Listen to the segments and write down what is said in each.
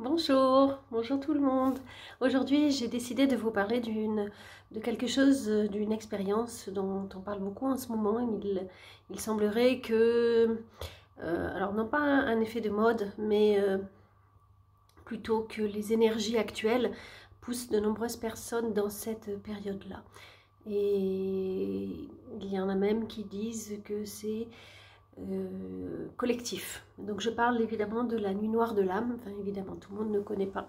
Bonjour, bonjour tout le monde. Aujourd'hui, j'ai décidé de vous parler de quelque chose, d'une expérience dont on parle beaucoup en ce moment. Il semblerait que, alors non pas un effet de mode, mais plutôt que les énergies actuelles poussent de nombreuses personnes dans cette période-là. Et il y en a même qui disent que c'est collectif. Donc je parle évidemment de la nuit noire de l'âme, enfin évidemment tout le monde ne connaît pas,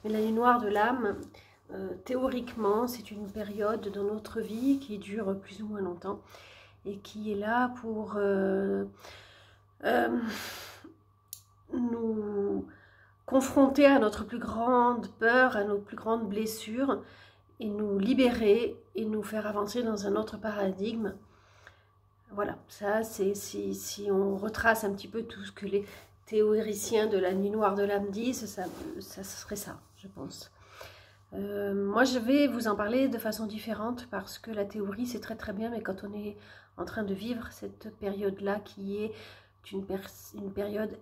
mais la nuit noire de l'âme, théoriquement c'est une période dans notre vie qui dure plus ou moins longtemps et qui est là pour euh, nous confronter à notre plus grande peur, à nos plus grandes blessures et nous libérer et nous faire avancer dans un autre paradigme. Voilà, ça c'est si on retrace un petit peu tout ce que les théoriciens de la nuit noire de l'âme disent, ça serait ça, je pense. Moi je vais vous en parler de façon différente parce que la théorie c'est très très bien, mais quand on est en train de vivre cette période-là qui est une période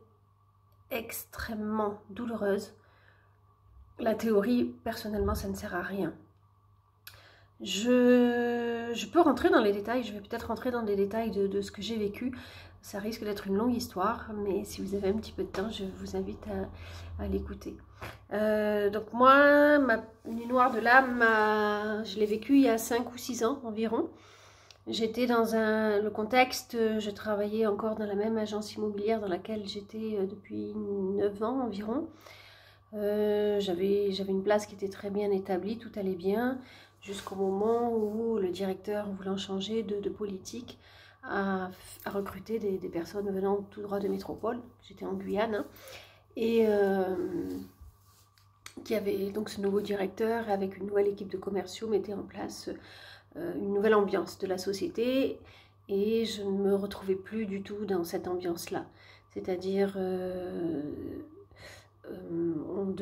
extrêmement douloureuse, la théorie personnellement ça ne sert à rien. Je peux rentrer dans les détails, je vais peut-être rentrer dans des détails de ce que j'ai vécu. Ça risque d'être une longue histoire, mais si vous avez un petit peu de temps, je vous invite à l'écouter. Donc moi, ma nuit noire de l'âme, je l'ai vécue il y a 5 ou 6 ans environ. J'étais dans le contexte, je travaillais encore dans la même agence immobilière dans laquelle j'étais depuis 9 ans environ. J'avais une place qui était très bien établie, tout allait bien, jusqu'au moment où le directeur, voulant changer de politique, a recruté des personnes venant tout droit de métropole. J'étais en Guyane, hein, et qui avait donc ce nouveau directeur avec une nouvelle équipe de commerciaux mettait en place une nouvelle ambiance de la société, et je ne me retrouvais plus du tout dans cette ambiance-là. C'est-à-dire on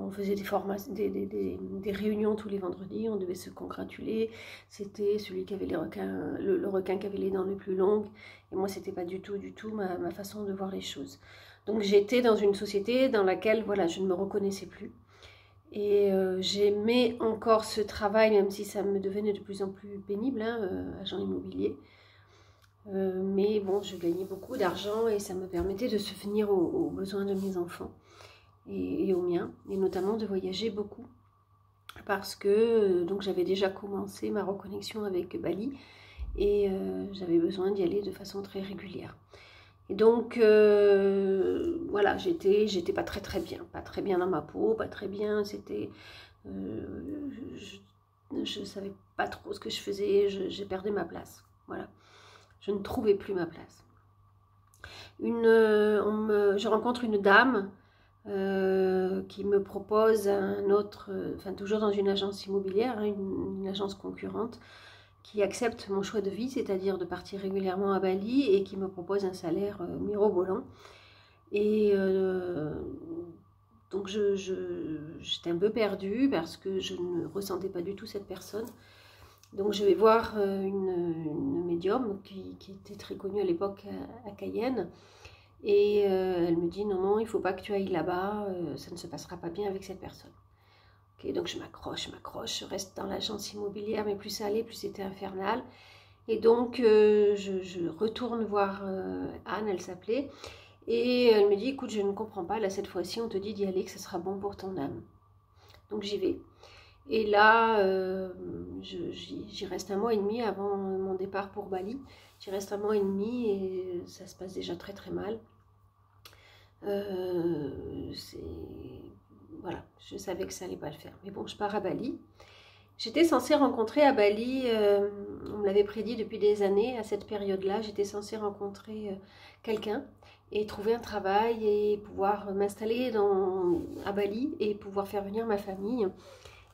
faisait des réunions tous les vendredis, on devait se congratuler. C'était celui qui avait les requins, le requin qui avait les dents les plus longues. Et moi, c'était pas du tout ma façon de voir les choses. Donc j'étais dans une société dans laquelle voilà, je ne me reconnaissais plus. Et j'aimais encore ce travail, même si ça me devenait de plus en plus pénible, hein, agent immobilier. Mais bon, je gagnais beaucoup d'argent et ça me permettait de subvenir aux besoins de mes enfants et aux miens, et notamment de voyager beaucoup. Parce que donc j'avais déjà commencé ma reconnexion avec Bali et j'avais besoin d'y aller de façon très régulière. Et donc voilà, j'étais pas très bien dans ma peau, pas très bien, je savais pas trop ce que je faisais, j'ai perdu ma place, voilà. Je ne trouvais plus ma place. Je rencontre une dame qui me propose un autre, enfin toujours dans une agence immobilière, hein, une agence concurrente, qui accepte mon choix de vie, c'est-à-dire de partir régulièrement à Bali, et qui me propose un salaire mirobolant. Et donc j'étais un peu perdue parce que je ne ressentais pas du tout cette personne. Donc je vais voir une médium qui était très connue à l'époque à Cayenne. Et elle me dit non, il ne faut pas que tu ailles là-bas, ça ne se passera pas bien avec cette personne. Okay, donc je m'accroche, je reste dans l'agence immobilière, mais plus ça allait, plus c'était infernal. Et donc je retourne voir Anne, elle s'appelait, et elle me dit écoute, je ne comprends pas, là cette fois-ci on te dit d'y aller, que ce sera bon pour ton âme. Donc j'y vais. Et là, j'y reste un mois et demi avant mon départ pour Bali. J'y reste un mois et demi et ça se passe déjà très très mal. Voilà, je savais que ça allait pas le faire. Mais bon, je pars à Bali. J'étais censée rencontrer à Bali, on me l'avait prédit depuis des années, à cette période-là, j'étais censée rencontrer quelqu'un et trouver un travail et pouvoir m'installer à Bali et pouvoir faire venir ma famille.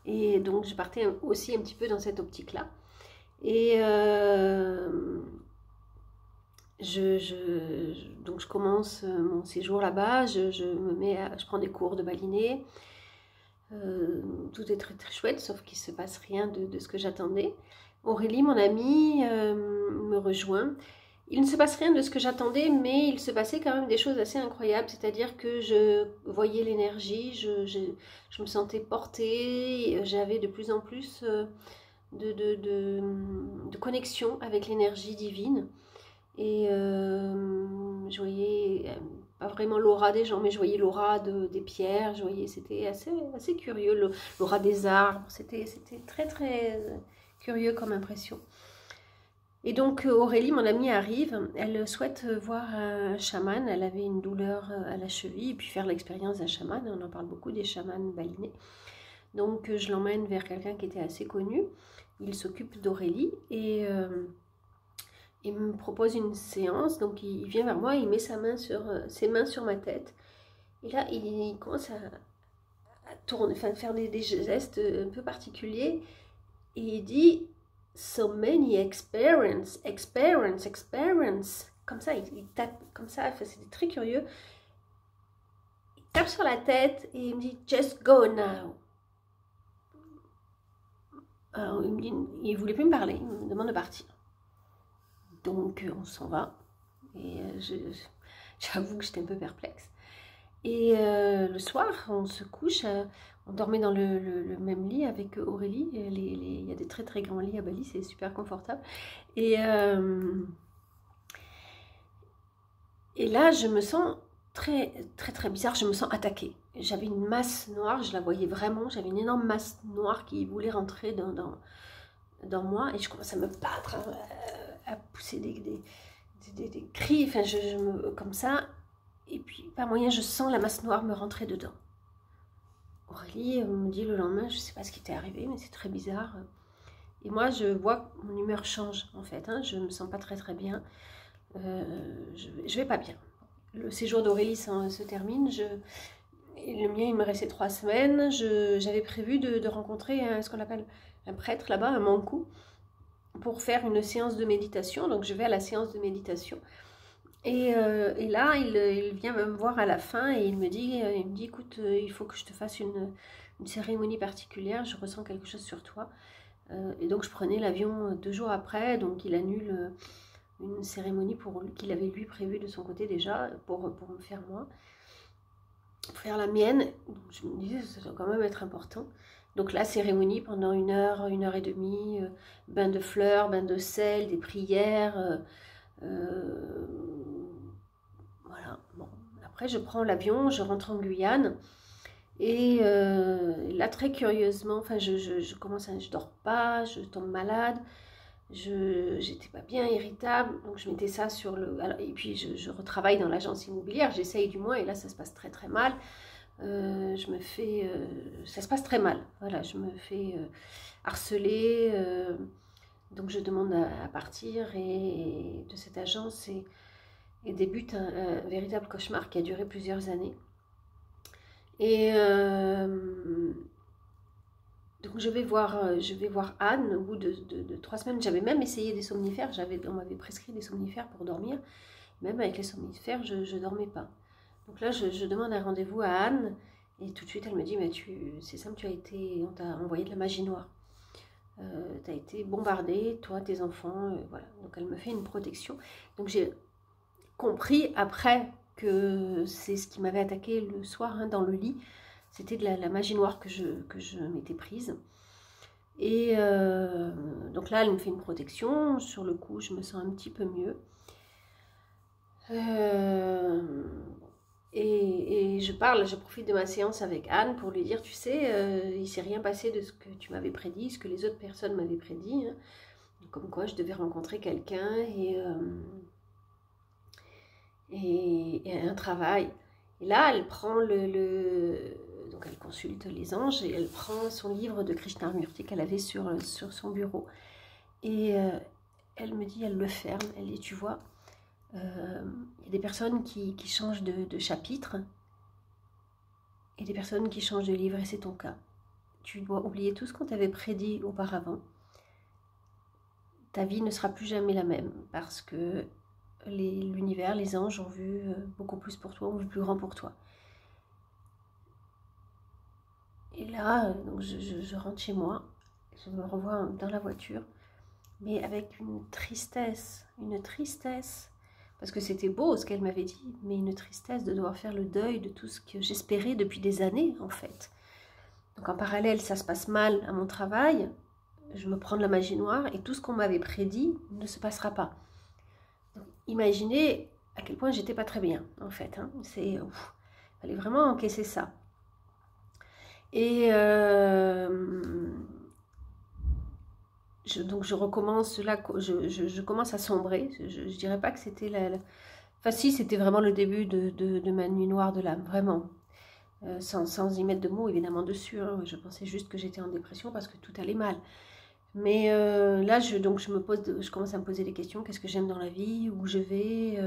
Et donc je partais aussi un petit peu dans cette optique-là. Et donc je commence mon séjour là-bas, je prends des cours de balinais. Tout est très très chouette, sauf qu'il ne se passe rien de ce que j'attendais. Aurélie, mon amie, me rejoint Il ne se passe rien de ce que j'attendais, mais il se passait quand même des choses assez incroyables. C'est-à-dire que je voyais l'énergie, je me sentais portée, j'avais de plus en plus de connexion avec l'énergie divine. Et je voyais, pas vraiment l'aura des gens, mais je voyais l'aura des pierres, je voyais, c'était assez curieux, l'aura des arbres, c'était très très curieux comme impression. Et donc Aurélie, mon amie, arrive, elle souhaite voir un chaman, elle avait une douleur à la cheville, et puis faire l'expérience d'un chaman, on en parle beaucoup des chamans balinais. Donc je l'emmène vers quelqu'un qui était assez connu, il s'occupe d'Aurélie, et il me propose une séance, donc il vient vers moi, il met ses mains sur ma tête, et là il commence à tourner, enfin faire des gestes un peu particuliers, et il dit so many experience, comme ça, il tape comme ça, enfin, c'était très curieux, il tape sur la tête et il me dit just go now. Alors, il voulait plus me parler, il me demande de partir. Donc on s'en va. Et j'avoue que j'étais un peu perplexe. Et le soir, on se couche, on dormait dans le même lit avec Aurélie. Il y a des très très grands lits à Bali, c'est super confortable. Et là, je me sens très très très bizarre, je me sens attaquée. J'avais une masse noire, je la voyais vraiment, j'avais une énorme masse noire qui voulait rentrer dans moi. Et je commence à me battre, à pousser des cris, enfin, comme ça. Et puis, par moyen, je sens la masse noire me rentrer dedans. Aurélie me dit le lendemain, je ne sais pas ce qui était arrivé, mais c'est très bizarre. Et moi, je vois que mon humeur change, en fait. Hein, je ne me sens pas très très bien. Je vais pas bien. Le séjour d'Aurélie se termine. Le mien, il me restait 3 semaines. J'avais prévu de rencontrer ce qu'on appelle un prêtre là-bas, un mankou, pour faire une séance de méditation. Donc, je vais à la séance de méditation. Et là, il vient me voir à la fin et il me dit écoute, il faut que je te fasse une cérémonie particulière, je ressens quelque chose sur toi. Et donc je prenais l'avion 2 jours après, donc il annule une cérémonie qu'il avait lui prévue de son côté déjà, pour me faire moi, pour faire la mienne. Donc je me disais, ça doit quand même être important. Donc la cérémonie pendant 1 heure, 1 heure et demie, bain de fleurs, bain de sel, des prières. Voilà. Bon. Après, je prends l'avion, je rentre en Guyane. Et là, très curieusement, enfin, je dors pas, je tombe malade, j'étais pas bien, irritable, donc je mettais ça sur le... Alors, et puis, je retravaille dans l'agence immobilière, j'essaye du moins, et là, ça se passe très très mal. Ça se passe très mal, voilà, je me fais harceler, donc je demande à partir de cette agence, et débute un véritable cauchemar qui a duré plusieurs années. Et donc je vais voir Anne au bout de 3 semaines. J'avais même essayé des somnifères, on m'avait prescrit des somnifères pour dormir. Même avec les somnifères, je ne dormais pas. Donc là, je demande un rendez-vous à Anne, et tout de suite elle me dit, mais c'est simple, on t'a envoyé de la magie noire. Tu as été bombardée, toi, tes enfants, voilà. Donc elle me fait une protection. Donc j'ai compris après que c'est ce qui m'avait attaqué le soir, hein, dans le lit. C'était de la magie noire que je m'étais prise. Et donc là, elle me fait une protection. Sur le coup, je me sens un petit peu mieux. Et je profite de ma séance avec Anne pour lui dire, tu sais, il ne s'est rien passé de ce que tu m'avais prédit, ce que les autres personnes m'avaient prédit. Hein. Comme quoi, je devais rencontrer quelqu'un et un travail. Et là, elle prend donc elle consulte les anges et elle prend son livre de Krishnamurti qu'elle avait sur son bureau. Et elle me dit, elle le ferme, elle dit, tu vois, il y a des personnes qui changent de chapitre et des personnes qui changent de livre, et c'est ton cas. Tu dois oublier tout ce qu'on t'avait prédit auparavant. Ta vie ne sera plus jamais la même parce que l'univers, les anges ont vu beaucoup plus pour toi, ont vu plus grand pour toi. Et là, donc je rentre chez moi, je me revois dans la voiture, mais avec une tristesse, parce que c'était beau ce qu'elle m'avait dit, mais une tristesse de devoir faire le deuil de tout ce que j'espérais depuis des années, en fait. Donc en parallèle, ça se passe mal à mon travail, je me prends de la magie noire, et tout ce qu'on m'avait prédit ne se passera pas. Donc, imaginez à quel point j'étais pas très bien, en fait. Hein. Il fallait vraiment encaisser ça. Et donc je recommence là, je commence à sombrer. Je dirais pas que c'était enfin si, c'était vraiment le début de ma nuit noire de l'âme, vraiment. Sans y mettre de mots évidemment dessus. Hein. Je pensais juste que j'étais en dépression parce que tout allait mal. Mais là, je commence à me poser des questions. Qu'est-ce que j'aime dans la vie? Où je vais?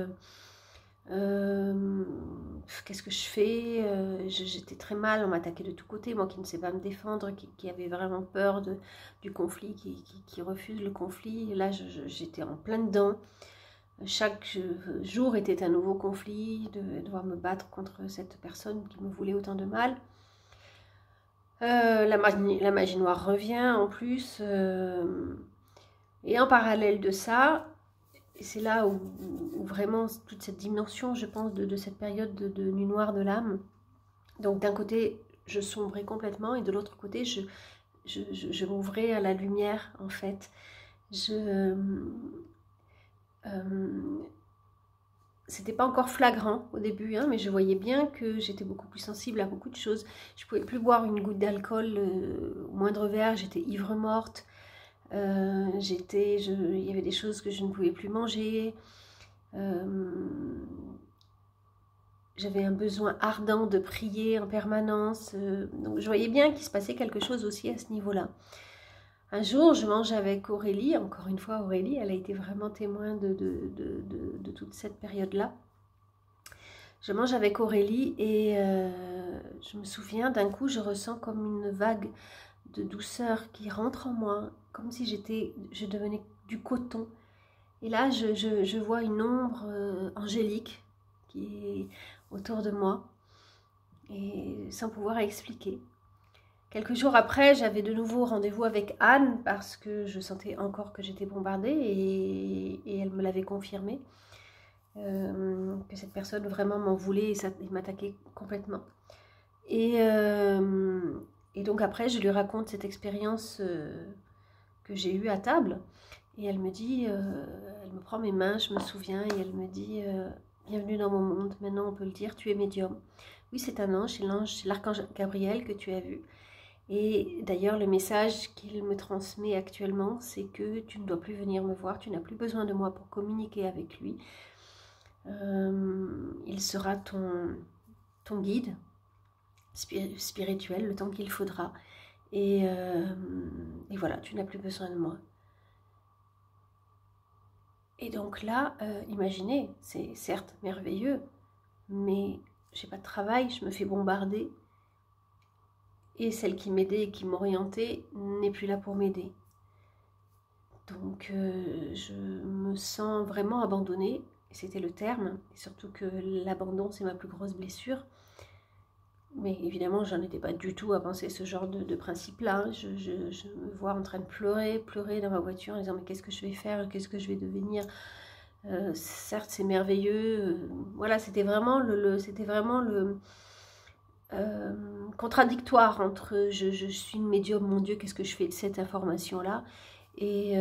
Qu'est-ce que je fais? J'étais très mal, on m'attaquait de tous côtés, moi qui ne sais pas me défendre, qui avait vraiment peur du conflit, qui refuse le conflit. Et là, j'étais en plein dedans. Chaque jour était un nouveau conflit, de devoir me battre contre cette personne qui me voulait autant de mal. La magie noire revient en plus. Et en parallèle de ça, et c'est là où vraiment toute cette dimension, je pense, de cette période de nuit noire de l'âme. Donc d'un côté, je sombrais complètement et de l'autre côté, je m'ouvrais à la lumière, en fait. C'était pas encore flagrant au début, hein, mais je voyais bien que j'étais beaucoup plus sensible à beaucoup de choses. Je pouvais plus boire une goutte d'alcool au moindre verre, j'étais ivre morte. Il y avait des choses que je ne pouvais plus manger. J'avais un besoin ardent de prier en permanence. Donc je voyais bien qu'il se passait quelque chose aussi à ce niveau-là. Un jour, je mange avec Aurélie. Encore une fois, Aurélie, elle a été vraiment témoin de toute cette période-là. Je mange avec Aurélie et je me souviens, d'un coup, je ressens comme une vague de douceur qui rentre en moi, comme si je devenais du coton. Et là, je vois une ombre angélique qui est autour de moi, et sans pouvoir expliquer. Quelques jours après, j'avais de nouveau rendez-vous avec Anne, parce que je sentais encore que j'étais bombardée, et elle me l'avait confirmé, que cette personne vraiment m'en voulait et m'attaquait complètement. Et donc après, je lui raconte cette expérience que j'ai eue à table. Et elle me dit, elle me prend mes mains, je me souviens, et elle me dit bienvenue dans mon monde, maintenant on peut le dire, tu es médium. Oui, c'est un ange, c'est l'archange Gabriel que tu as vu. Et d'ailleurs, le message qu'il me transmet actuellement, c'est que tu ne dois plus venir me voir, tu n'as plus besoin de moi pour communiquer avec lui. Il sera ton guide spirituel le temps qu'il faudra. Et voilà, tu n'as plus besoin de moi. Et donc là, imaginez, c'est certes merveilleux, mais j'ai pas de travail, je me fais bombarder. Et celle qui m'aidait et qui m'orientait n'est plus là pour m'aider. Donc je me sens vraiment abandonnée, c'était le terme, et surtout que l'abandon c'est ma plus grosse blessure. Mais évidemment, j'en étais pas du tout à penser ce genre de principe-là. Je me vois en train de pleurer dans ma voiture en disant mais qu'est-ce que je vais faire, qu'est-ce que je vais devenir. Certes, c'est merveilleux. Voilà, c'était vraiment le contradictoire entre je suis une médium, mon Dieu, qu'est-ce que je fais de cette information-là, et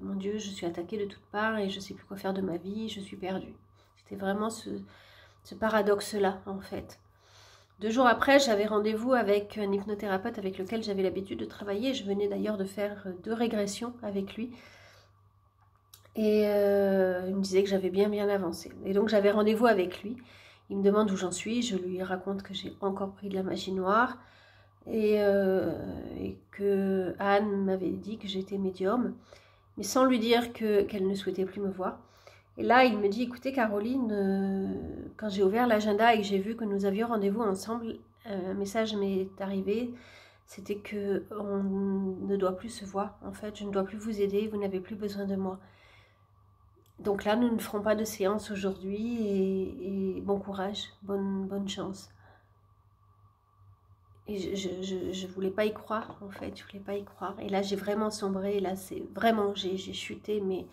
mon Dieu, je suis attaquée de toutes parts et je ne sais plus quoi faire de ma vie, je suis perdue. C'était vraiment ce paradoxe-là, en fait. 2 jours après, j'avais rendez-vous avec un hypnothérapeute avec lequel j'avais l'habitude de travailler. Je venais d'ailleurs de faire 2 régressions avec lui. Et il me disait que j'avais bien avancé. Et donc j'avais rendez-vous avec lui. Il me demande où j'en suis. Je lui raconte que j'ai encore pris de la magie noire. Et que Anne m'avait dit que j'étais médium. Mais sans lui dire qu'elle ne souhaitait plus me voir. Et là, il me dit, écoutez Caroline, quand j'ai ouvert l'agenda et que j'ai vu que nous avions rendez-vous ensemble, un message m'est arrivé, c'était qu'on ne doit plus se voir. En fait, je ne dois plus vous aider, vous n'avez plus besoin de moi. Donc là, nous ne ferons pas de séance aujourd'hui et bon courage, bonne chance. Et je voulais pas y croire, en fait, je voulais pas y croire. Et là, j'ai vraiment sombré, là, c'est vraiment, j'ai chuté, mais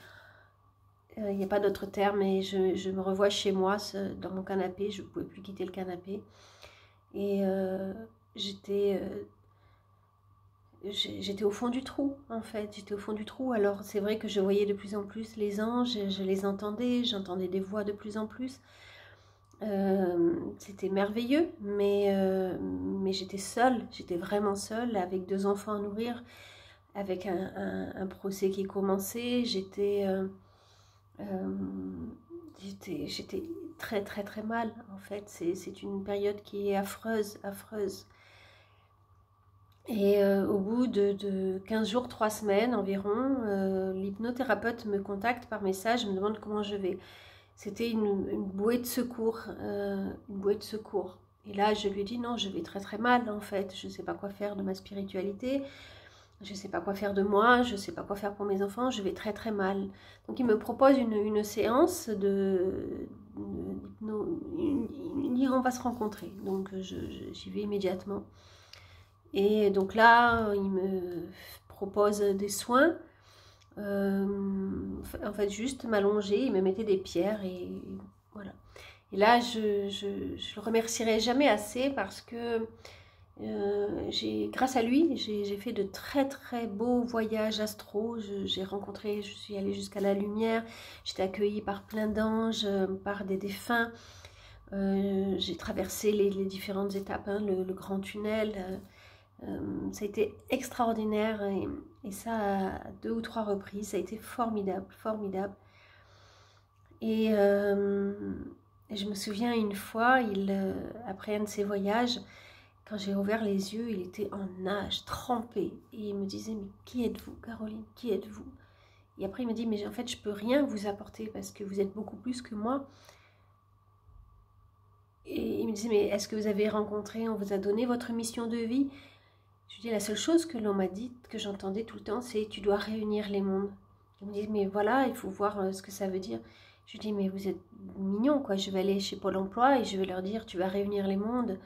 il n'y a pas d'autre terme. Et je me revois chez moi, dans mon canapé, je ne pouvais plus quitter le canapé. Et j'étais j'étais au fond du trou, en fait, j'étais au fond du trou. Alors, c'est vrai que je voyais de plus en plus les anges, je les entendais, j'entendais des voix de plus en plus. C'était merveilleux, mais j'étais seule, j'étais vraiment seule, avec 2 enfants à nourrir, avec un procès qui commençait. J'étais très très très mal, en fait. C'est une période qui est affreuse, affreuse. Et au bout de 15 jours, 3 semaines environ, l'hypnothérapeute me contacte par message, me demande comment je vais. C'était une bouée de secours, une bouée de secours. Et là, je lui ai dit non, je vais très très mal, en fait. Je ne sais pas quoi faire de ma spiritualité, je ne sais pas quoi faire de moi, je ne sais pas quoi faire pour mes enfants, je vais très très mal. Donc il me propose une séance il dit on va se rencontrer. Donc j'y vais immédiatement. Et donc là, il me propose des soins. En fait, juste m'allonger, il me mettait des pierres et voilà. Et là, je le remercierai jamais assez parce que grâce à lui, j'ai fait de très très beaux voyages astro. J'ai rencontré, je suis allée jusqu'à la lumière. J'étais accueillie par plein d'anges, par des défunts. J'ai traversé les différentes étapes, hein, le grand tunnel. Ça a été extraordinaire et ça à 2 ou 3 reprises, ça a été formidable, formidable. Et je me souviens une fois, après un de ses voyages, quand j'ai ouvert les yeux, il était en nage, trempé. Et il me disait, mais qui êtes-vous, Caroline, qui êtes-vous? Et après il me dit, mais en fait je peux rien vous apporter parce que vous êtes beaucoup plus que moi. Et il me disait, mais est-ce que vous avez rencontré, on vous a donné votre mission de vie? Je lui dis, la seule chose que l'on m'a dit, que j'entendais tout le temps, c'est tu dois réunir les mondes. Il me dit, mais voilà, il faut voir ce que ça veut dire. Je lui dis, mais vous êtes mignon, quoi. Je vais aller chez Pôle emploi et je vais leur dire, tu vas réunir les mondes.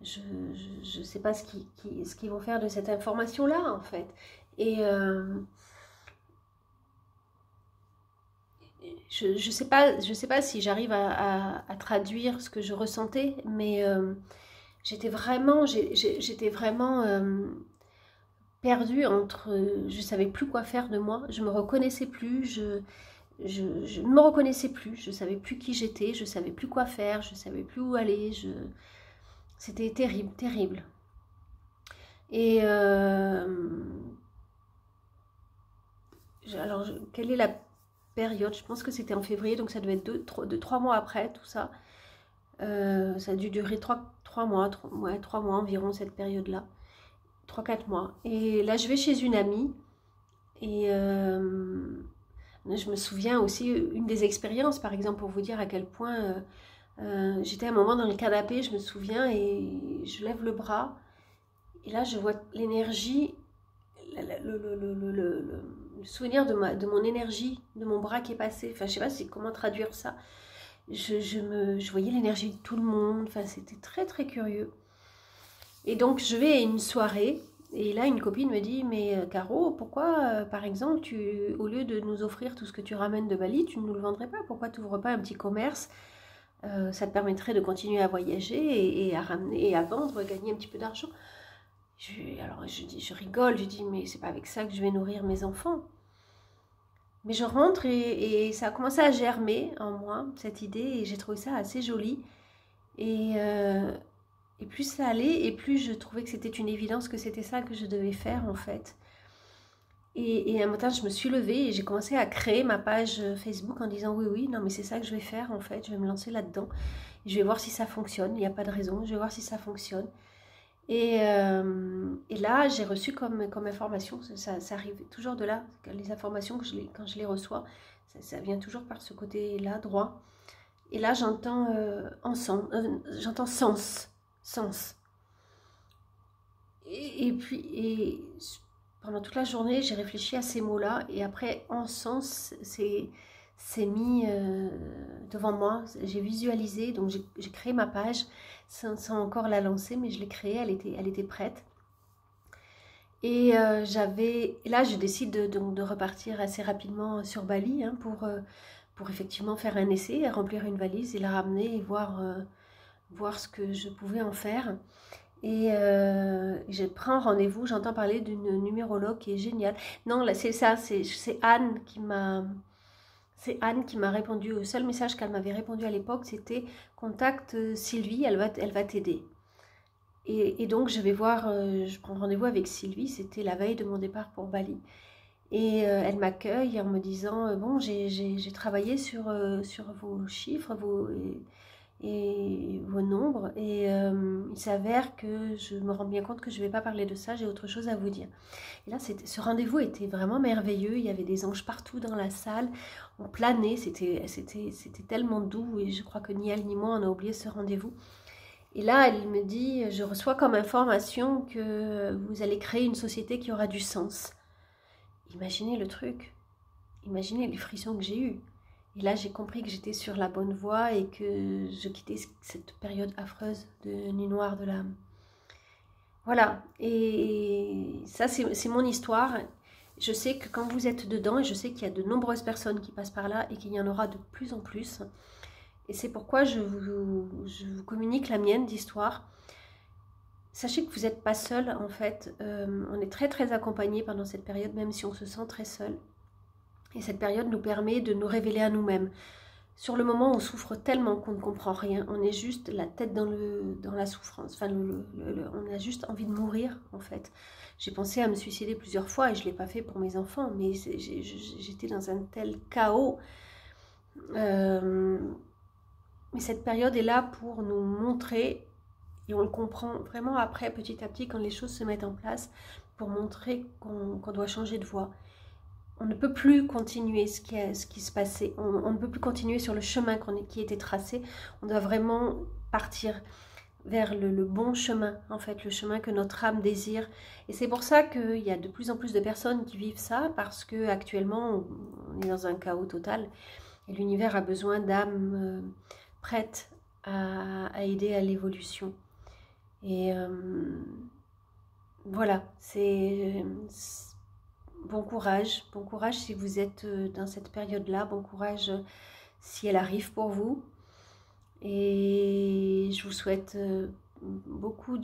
Je ne sais pas ce qu'ils vont faire de cette information-là, en fait. Et je sais pas si j'arrive à traduire ce que je ressentais, mais j'étais vraiment perdue entre, je savais plus quoi faire de moi, je me reconnaissais plus, je ne me reconnaissais plus, je savais plus qui j'étais, je savais plus quoi faire, je savais plus où aller, c'était terrible, terrible. Et alors, quelle est la période? Je pense que c'était en février, donc ça devait être 3 mois après tout ça. Ça a dû durer 3 mois, 3 mois environ cette période-là. 3 4 mois. Et là, je vais chez une amie et je me souviens aussi une des expériences, par exemple, pour vous dire à quel point j'étais à un moment dans le canapé, je me souviens, et je lève le bras. Et là, je vois l'énergie, le souvenir de mon énergie, de mon bras qui est passé. Enfin, je sais pas comment traduire ça. Je voyais l'énergie de tout le monde. Enfin, c'était très, très curieux. Et donc, je vais à une soirée. Et là, une copine me dit, mais Caro, pourquoi, par exemple, au lieu de nous offrir tout ce que tu ramènes de Bali, tu ne nous le vendrais pas? Pourquoi tu n'ouvres pas un petit commerce? Ça te permettrait de continuer à voyager et à ramener et à vendre, gagner un petit peu d'argent. Alors je rigole, je dis, mais c'est pas avec ça que je vais nourrir mes enfants. Mais je rentre et ça a commencé à germer en moi, cette idée, et j'ai trouvé ça assez joli. Et, euh, et plus ça allait, et plus je trouvais que c'était une évidence que c'était ça que je devais faire, en fait. Et un matin, je me suis levée et j'ai commencé à créer ma page Facebook en disant oui, oui, non, mais c'est ça que je vais faire, en fait. Je vais me lancer là-dedans. Je vais voir si ça fonctionne. Il n'y a pas de raison. Je vais voir si ça fonctionne. Et là, j'ai reçu comme information, ça arrive toujours de là, les informations, quand je les reçois, ça vient toujours par ce côté-là, droit. Et là, j'entends j'entends sens. Et puis, pendant toute la journée, j'ai réfléchi à ces mots-là. Et après, en sens, s'est mis devant moi. J'ai visualisé, donc j'ai créé ma page sans encore la lancer, mais je l'ai créée, elle était prête. Et là, je décide donc de repartir assez rapidement sur Bali hein, pour effectivement faire un essai, remplir une valise et la ramener et voir ce que je pouvais en faire. Et je prends rendez-vous, j'entends parler d'une numérologue qui est géniale. Non, là, c'est ça, c'est Anne qui m'a... C'est Anne qui m'a répondu. Le seul message qu'elle m'avait répondu à l'époque, c'était « Contacte Sylvie, elle va t'aider ». Et donc, je prends rendez-vous avec Sylvie, c'était la veille de mon départ pour Bali. Et elle m'accueille en me disant bon, j'ai travaillé sur vos chiffres et vos nombres, et il s'avère que je me rends bien compte que je ne vais pas parler de ça, j'ai autre chose à vous dire. Et là, ce rendez-vous était vraiment merveilleux, il y avait des anges partout dans la salle, on planait, c'était tellement doux, et je crois que ni elle ni moi, on a oublié ce rendez-vous. Et là, elle me dit, je reçois comme information que vous allez créer une société qui aura du sens. Imaginez le truc, imaginez les frissons que j'ai eus. Et là, j'ai compris que j'étais sur la bonne voie et que je quittais cette période affreuse de nuit noire de l'âme. Voilà, et ça, c'est mon histoire. Je sais que quand vous êtes dedans, et je sais qu'il y a de nombreuses personnes qui passent par là et qu'il y en aura de plus en plus, et c'est pourquoi je vous communique la mienne d'histoire. Sachez que vous n'êtes pas seul en fait. On est très très accompagné pendant cette période, même si on se sent très seul. Et cette période nous permet de nous révéler à nous-mêmes. Sur le moment, on souffre tellement qu'on ne comprend rien. On est juste la tête dans la souffrance. Enfin, on a juste envie de mourir en fait. J'ai pensé à me suicider plusieurs fois et je ne l'ai pas fait pour mes enfants. Mais j'étais dans un tel chaos. Mais cette période est là pour nous montrer, et on le comprend vraiment après, petit à petit, quand les choses se mettent en place, pour montrer qu'on doit changer de voie. On ne peut plus continuer ce qui se passait, on ne peut plus continuer sur le chemin qui était tracé, on doit vraiment partir vers le bon chemin, en fait, le chemin que notre âme désire. Et c'est pour ça qu'il y a de plus en plus de personnes qui vivent ça, parce qu'actuellement, on est dans un chaos total, et l'univers a besoin d'âmes prêtes à aider à l'évolution. Et voilà, c'est bon courage si vous êtes dans cette période-là, bon courage si elle arrive pour vous. Et je vous souhaite beaucoup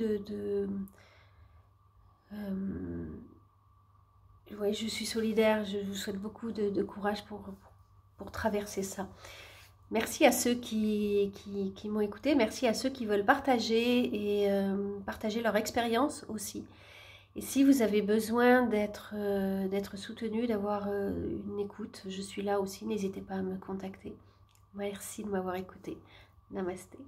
ouais, je suis solidaire, je vous souhaite beaucoup de courage pour traverser ça. Merci à ceux qui m'ont écouté, merci à ceux qui veulent partager et partager leur expérience aussi. Et si vous avez besoin d'être soutenu, d'avoir une écoute, je suis là aussi, n'hésitez pas à me contacter. Merci de m'avoir écouté. Namasté.